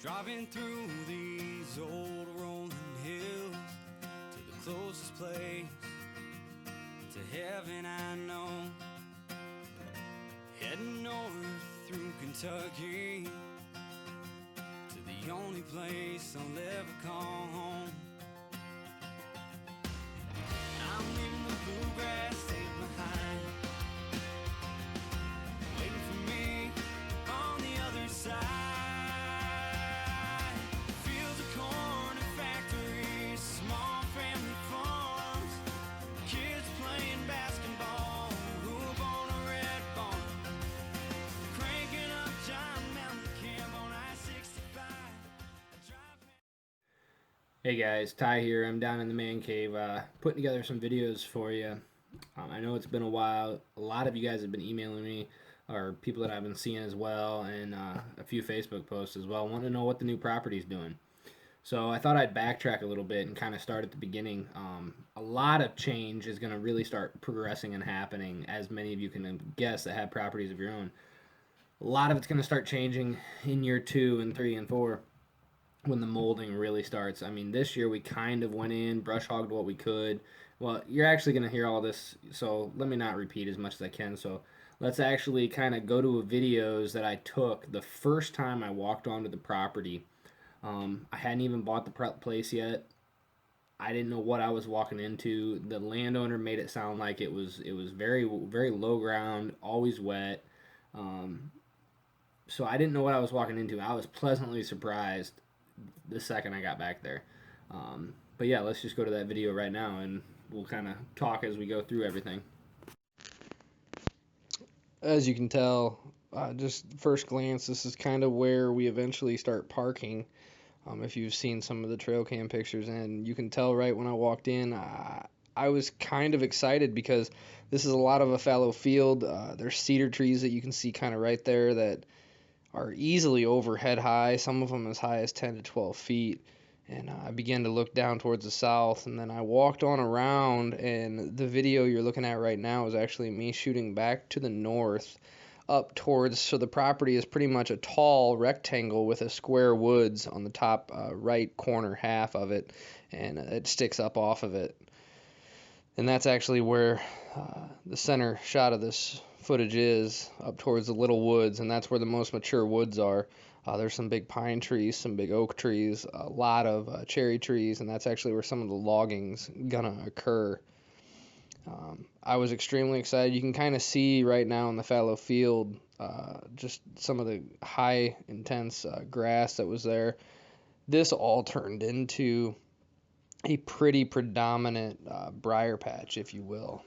Driving through these old rolling hills to the closest place to heaven I know. Heading north through Kentucky to the only place I'll ever call home. I'm leaving the bluegrass state behind, waiting for me on the other side. Fields of corn and factories, small family farms, kids playing basketball, hoop on a red barn, cranking up John Mountain Camp on I-65. Hey guys, Ty here. I'm down in the man cave putting together some videos for you. I know it's been a while. A lot of you guys have been emailing me, or people that I've been seeing as well, and a few Facebook posts as well. Want to know what the new property's doing. So I thought I'd backtrack a little bit and kind of start at the beginning. A lot of change is going to really start progressing and happening, as many of you can guess that have properties of your own. A lot of it's going to start changing in year 2 and 3 and 4. When the molding really starts. I mean, this year we kind of went in, brush hogged what we could. Well, you're actually going to hear all this, so let me not repeat as much as I can. So let's actually kind of go to videos that I took the first time I walked onto the property. I hadn't even bought the place yet. I didn't know what I was walking into. The landowner made it sound like it was very very low ground, always wet. So I didn't know what I was walking into. I was pleasantly surprised the second I got back there. But yeah, let's just go to that video right now and we'll kind of talk as we go through everything. As you can tell, just first glance, this is kind of where we eventually start parking. If you've seen some of the trail cam pictures, and you can tell right when I walked in, I was kind of excited because this is a lot of a fallow field. There's cedar trees that you can see kind of right there that are easily over head high, some of them as high as 10 to 12 feet. And I began to look down towards the south, and then I walked on around, and the video you're looking at right now is actually me shooting back to the north up towards, so the property is pretty much a tall rectangle with a square woods on the top right corner half of it, and it sticks up off of it. And that's actually where the center shot of this footage is, up towards the little woods, and that's where the most mature woods are. There's some big pine trees, some big oak trees, a lot of cherry trees, and that's actually where some of the logging's gonna occur. I was extremely excited. You can kind of see right now in the fallow field just some of the high intense grass that was there. This all turned into a pretty predominant briar patch, if you will.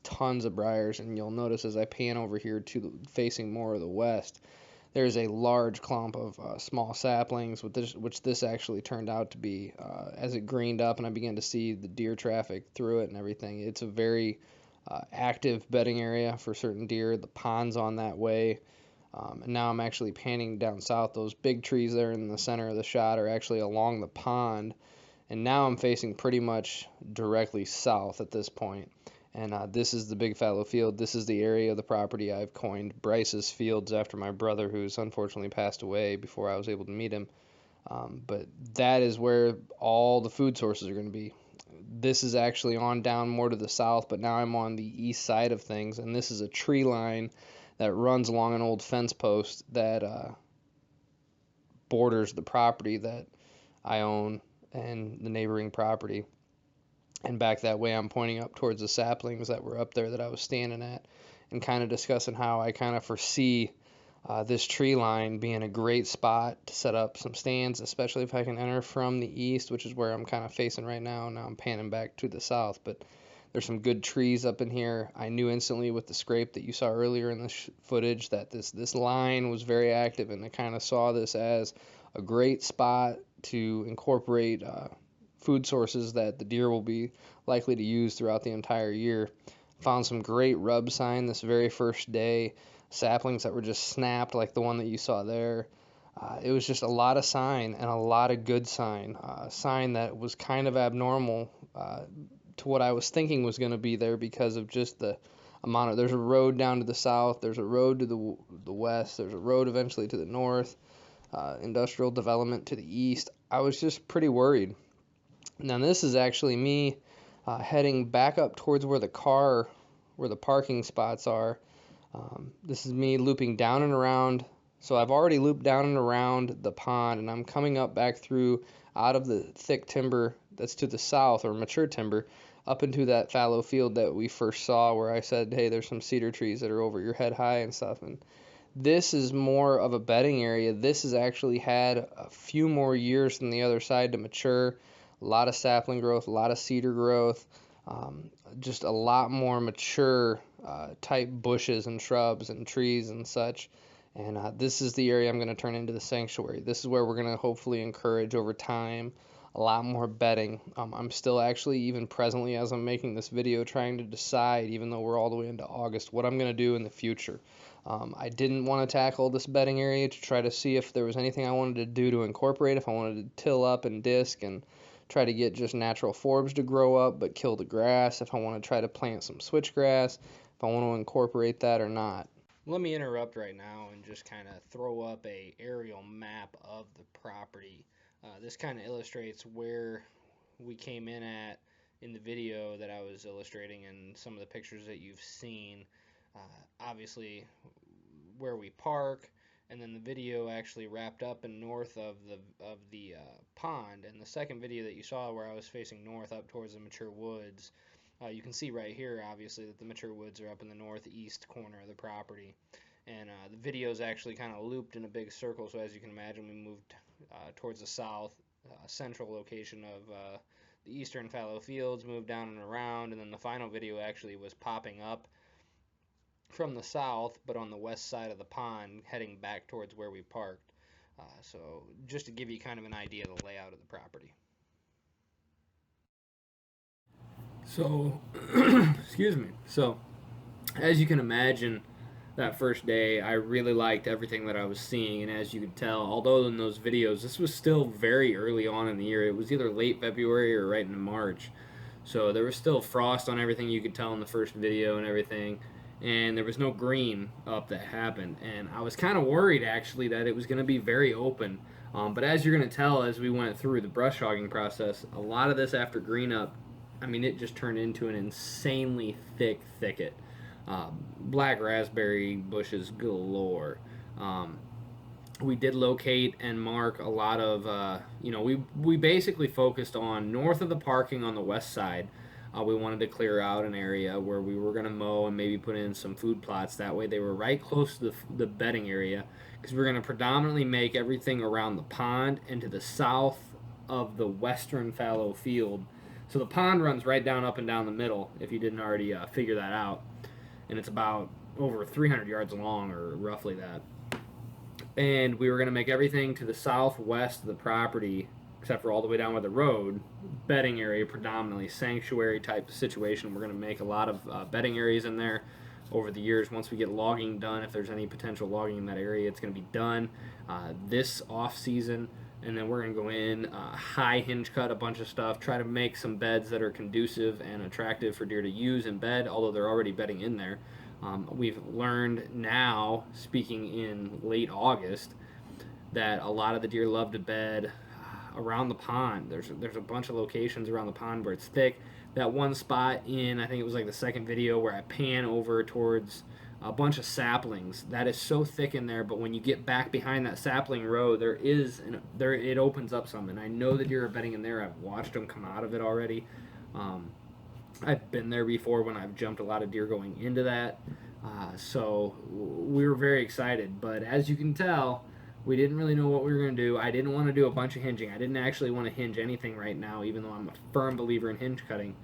Tons of briars, and you'll notice as I pan over here to facing more of the west, there's a large clump of small saplings, which this actually turned out to be. As it greened up and I began to see the deer traffic through it and everything, it's a very active bedding area for certain deer. The pond's on that way. And now I'm actually panning down south. Those big trees there in the center of the shot are actually along the pond. And now I'm facing pretty much directly south at this point. And this is the big fallow field. This is the area of the property I've coined Bryce's Fields after my brother, who's unfortunately passed away before I was able to meet him. But that is where all the food sources are going to be. This is actually on down more to the south, but now I'm on the east side of things. And this is a tree line that runs along an old fence post that borders the property that I own and the neighboring property. And back that way, I'm pointing up towards the saplings that were up there that I was standing at, and kind of discussing how I kind of foresee this tree line being a great spot to set up some stands, especially if I can enter from the east, which is where I'm kind of facing right now. Now I'm panning back to the south, but there's some good trees up in here. I knew instantly with the scrape that you saw earlier in the footage that this line was very active, and I kind of saw this as a great spot to incorporate food sources that the deer will be likely to use throughout the entire year. Found some great rub sign this very first day, saplings that were just snapped like the one that you saw there. It was just a lot of sign and a lot of good sign. Sign that was kind of abnormal to what I was thinking was going to be there because of just the amount of, there's a road down to the south, there's a road to the west, there's a road eventually to the north. industrial development to the east. I was just pretty worried. Now this is actually me heading back up towards where the parking spots are. This is me looping down and around. So I've already looped down and around the pond, and I'm coming up back through out of the thick timber that's to the south, or mature timber, up into that fallow field that we first saw, where I said, hey, there's some cedar trees that are over your head high and stuff. And this is more of a bedding area. This has actually had a few more years than the other side to mature. A lot of sapling growth, a lot of cedar growth, just a lot more mature type bushes and shrubs and trees and such. And this is the area I'm going to turn into the sanctuary. This is where we're going to hopefully encourage over time a lot more bedding. I'm still actually, even presently as I'm making this video, trying to decide, even though we're all the way into August, what I'm going to do in the future. I didn't want to tackle this bedding area to try to see if there was anything I wanted to do to incorporate, if I wanted to till up and disc and try to get just natural forbs to grow up but kill the grass, if I want to try to plant some switchgrass, if I want to incorporate that or not. Let me interrupt right now and just kind of throw up a aerial map of the property. This kind of illustrates where we came in at in the video that I was illustrating and some of the pictures that you've seen. Obviously where we park, and then the video actually wrapped up and north of the pond. And the second video that you saw where I was facing north up towards the mature woods, you can see right here obviously that the mature woods are up in the northeast corner of the property. And the video is actually kind of looped in a big circle, so as you can imagine we moved towards the south central location of the eastern fallow fields, moved down and around, and then the final video actually was popping up from the south but on the west side of the pond heading back towards where we parked. So just to give you kind of an idea of the layout of the property. So, excuse me. So, as you can imagine, that first day, I really liked everything that I was seeing, and as you could tell, although in those videos, this was still very early on in the year. It was either late February or right into March. So there was still frost on everything, you could tell in the first video and everything, and there was no green up that happened. And I was kind of worried, actually, that it was going to be very open. But as you're going to tell as we went through the brush hogging process, a lot of this after green up, I mean, it just turned into an insanely thick thicket. Black raspberry bushes galore. We did locate and mark a lot of, we basically focused on north of the parking on the west side. We wanted to clear out an area where we were going to mow and maybe put in some food plots. That way they were right close to the bedding area, because we're going to predominantly make everything around the pond and to the south of the western fallow field. So the pond runs right down up and down the middle, if you didn't already figure that out. And it's about over 300 yards long, or roughly that. And we were going to make everything to the southwest of the property, except for all the way down by the road, bedding area, predominantly sanctuary type situation. We're going to make a lot of bedding areas in there over the years. Once we get logging done, if there's any potential logging in that area, it's going to be done this off season. And then we're going to go in, high hinge cut a bunch of stuff, try to make some beds that are conducive and attractive for deer to use in bed, although they're already bedding in there. We've learned now, speaking in late August, that a lot of the deer love to bed around the pond. There's a bunch of locations around the pond where it's thick. That one spot in, I think it was like the second video, where I pan over towards a bunch of saplings, that is so thick in there, but when you get back behind that sapling row, it opens up some, and I know the deer are bedding in there. I've watched them come out of it already. I've been there before when I've jumped a lot of deer going into that, so we were very excited. But as you can tell, we didn't really know what we were going to do. I didn't want to do a bunch of hinging. I didn't actually want to hinge anything right now, even though I'm a firm believer in hinge cutting.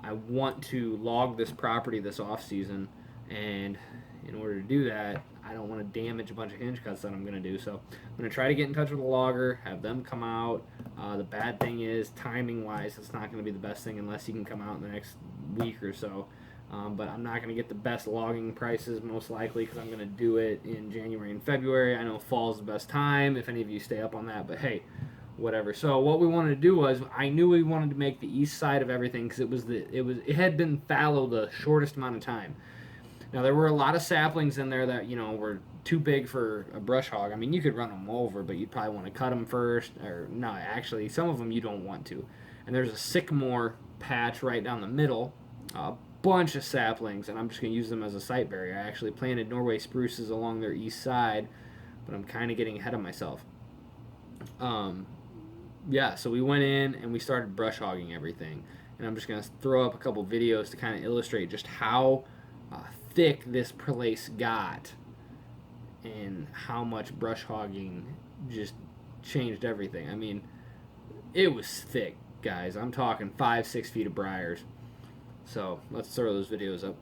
I want to log this property this off season, and in order to do that, I don't want to damage a bunch of hinge cuts that I'm going to do. So I'm going to try to get in touch with a logger, have them come out. The bad thing is, timing-wise, it's not going to be the best thing unless you can come out in the next week or so. But I'm not going to get the best logging prices, most likely, because I'm going to do it in January and February. I know fall's the best time, if any of you stay up on that, but hey, whatever. So what we wanted to do was, I knew we wanted to make the east side of everything, because it had been fallow the shortest amount of time. Now, there were a lot of saplings in there that, were too big for a brush hog. I mean, you could run them over, but you'd probably want to cut them first. Or no, actually, some of them you don't want to. And there's a sycamore patch right down the middle, a bunch of saplings, and I'm just going to use them as a site barrier. I actually planted Norway spruces along their east side, but I'm kind of getting ahead of myself. Yeah, so we went in and we started brush hogging everything. And I'm just going to throw up a couple videos to kind of illustrate just how thick this place got and how much brush hogging just changed everything. I mean, it was thick, guys. I'm talking 5-6 feet of briars. So let's throw those videos up.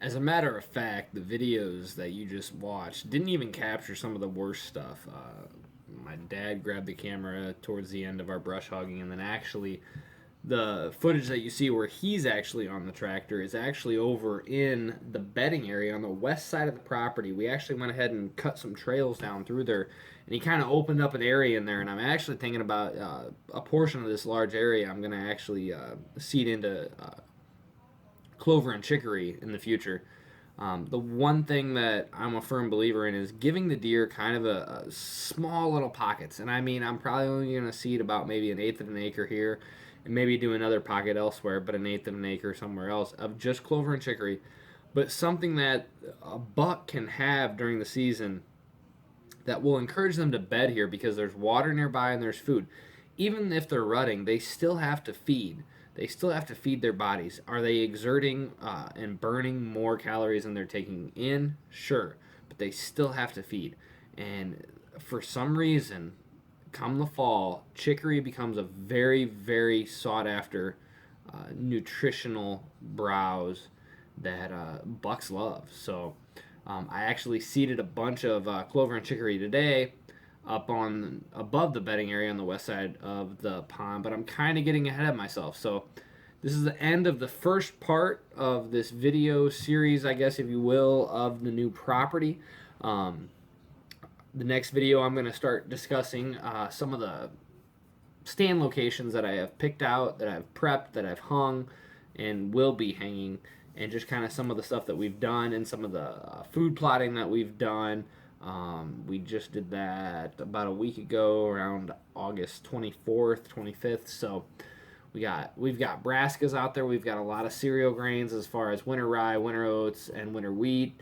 As a matter of fact, the videos that you just watched didn't even capture some of the worst stuff. My dad grabbed the camera towards the end of our brush hogging, and then actually the footage that you see where he's actually on the tractor is actually over in the bedding area on the west side of the property. We actually went ahead and cut some trails down through there, and he kind of opened up an area in there, and I'm actually thinking about a portion of this large area I'm going to actually seed into clover and chicory in the future. The one thing that I'm a firm believer in is giving the deer kind of a small little pockets. And I mean, I'm probably only going to seed about maybe 1/8 of an acre here and maybe do another pocket elsewhere, but 1/8 of an acre somewhere else of just clover and chicory. But something that a buck can have during the season that will encourage them to bed here because there's water nearby and there's food. Even if they're rutting, they still have to feed. They still have to feed their bodies. Are they exerting and burning more calories than they're taking in? Sure, but they still have to feed. And for some reason, come the fall, chicory becomes a very, very sought after nutritional browse that bucks love. So I actually seeded a bunch of clover and chicory today up on above the bedding area on the west side of the pond, but I'm kind of getting ahead of myself. So this is the end of the first part of this video series, I guess, if you will, of the new property. The next video I'm going to start discussing some of the stand locations that I have picked out, that I've prepped, that I've hung, and will be hanging, and just kind of some of the stuff that we've done and some of the food plotting that we've done. We just did that about a week ago, around August 24th, 25th. So we've got brassicas out there. We've got a lot of cereal grains as far as winter rye, winter oats, and winter wheat.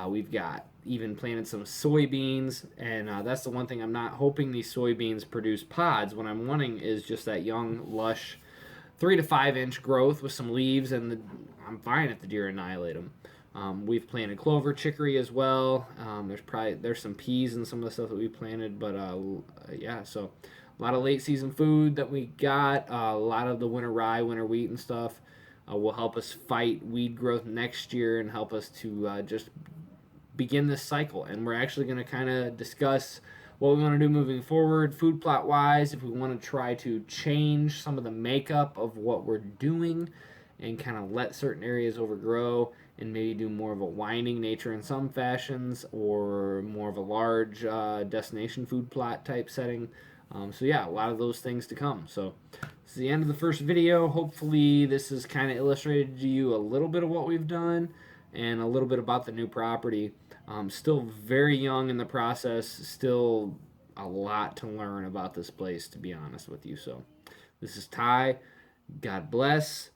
We've got even planted some soybeans, and that's the one thing I'm not hoping these soybeans produce pods. What I'm wanting is just that young, lush, 3 to 5 inch growth with some leaves, and I'm fine if the deer annihilate them. We've planted clover, chicory as well. There's some peas and some of the stuff that we planted, but yeah, so a lot of late season food that we got. A lot of the winter rye, winter wheat and stuff will help us fight weed growth next year and help us to just begin this cycle. And we're actually going to kind of discuss what we want to do moving forward, food plot wise, if we want to try to change some of the makeup of what we're doing and kind of let certain areas overgrow and maybe do more of a winding nature in some fashions or more of a large destination food plot type setting. So yeah, a lot of those things to come. So this is the end of the first video. Hopefully this has kind of illustrated to you a little bit of what we've done and a little bit about the new property. Still very young in the process, still a lot to learn about this place, to be honest with you. So this is Ty. God bless.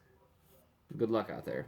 Good luck out there.